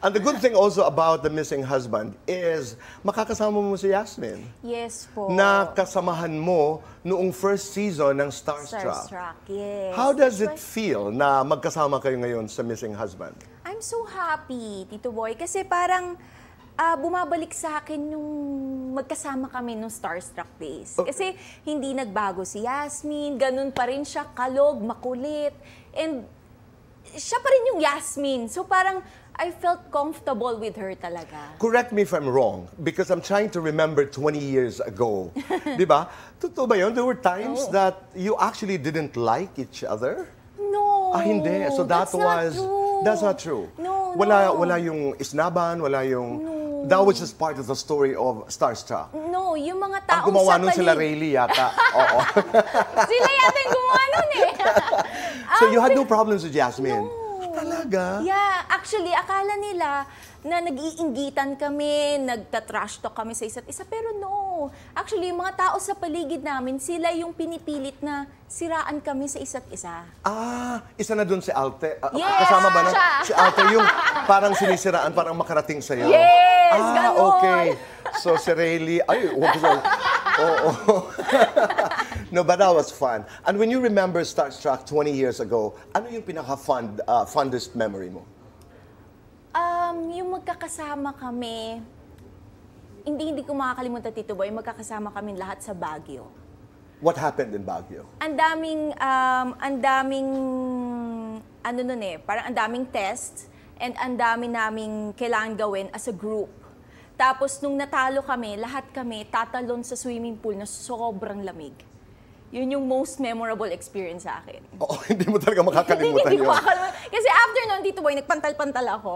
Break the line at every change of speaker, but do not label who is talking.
And the good thing also about The Missing Husband is makakasama mo si Yasmin.
Yes po.
Na kasamahan mo noong first season ng Starstruck.
Starstruck, yes.
How does it feel na magkasama kayo ngayon sa Missing Husband?
I'm so happy, Tito Boy, kasi parang bumabalik sa akin yung magkasama kami nung Starstruck days. Kasi hindi nagbago si Yasmin, ganun pa rin siya, kalog, makulit, and siya pa rin yung Yasmin. So parang I felt comfortable with her talaga.
Correct me if I'm wrong, because I'm trying to remember 20 years ago. Di ba? Totoo ba yun? There were times that you actually didn't like each other?
No.
Hindi. So
that's not true.
That's not true.
No,
Wala yung isnaban, wala yung... That was just part of the story of Starstruck.
No, yung mga
Ang
taong
gumawa
sa
nun sila Rayleigh yata. Oo.
Sila yata yung gumawa nun eh.
So you had no problems with Yasmin?
No.
Talaga?
Yeah, actually, akala nila na nag-iinggitan kami, nagta-trash talk kami sa isa't isa. Pero no. Actually, yung mga tao sa paligid namin, sila yung pinipilit na siraan kami sa isa't isa.
Isa na dun si Alte.
Yes,
Kasama ba na?
siya.
Si Alte yung parang sinisiraan, parang makarating sa'yo.
Yes, ganon.
Okay. So si Rayleigh, ay, huwag ko sa... Oo. No, but that was fun. And when you remember Starstruck 20 years ago, ano yung pinaka-fondest memory mo?
Yung magkakasama kami, hindi ko makakalimutan, Tito Boy, magkakasama kami lahat sa Baguio.
What happened in Baguio?
Ang daming, ano nun eh, parang ang daming tests and ang dami naming kailangan gawin as a group. Tapos nung natalo kami, lahat kami tatalon sa swimming pool na sobrang lamig. Yun yung most memorable experience sa akin.
Oo, hindi mo talaga makakalimutan
Hindi ko
yun.
makakalimutan. Kasi after nun, Tito Boy, nagpantal-pantal ako.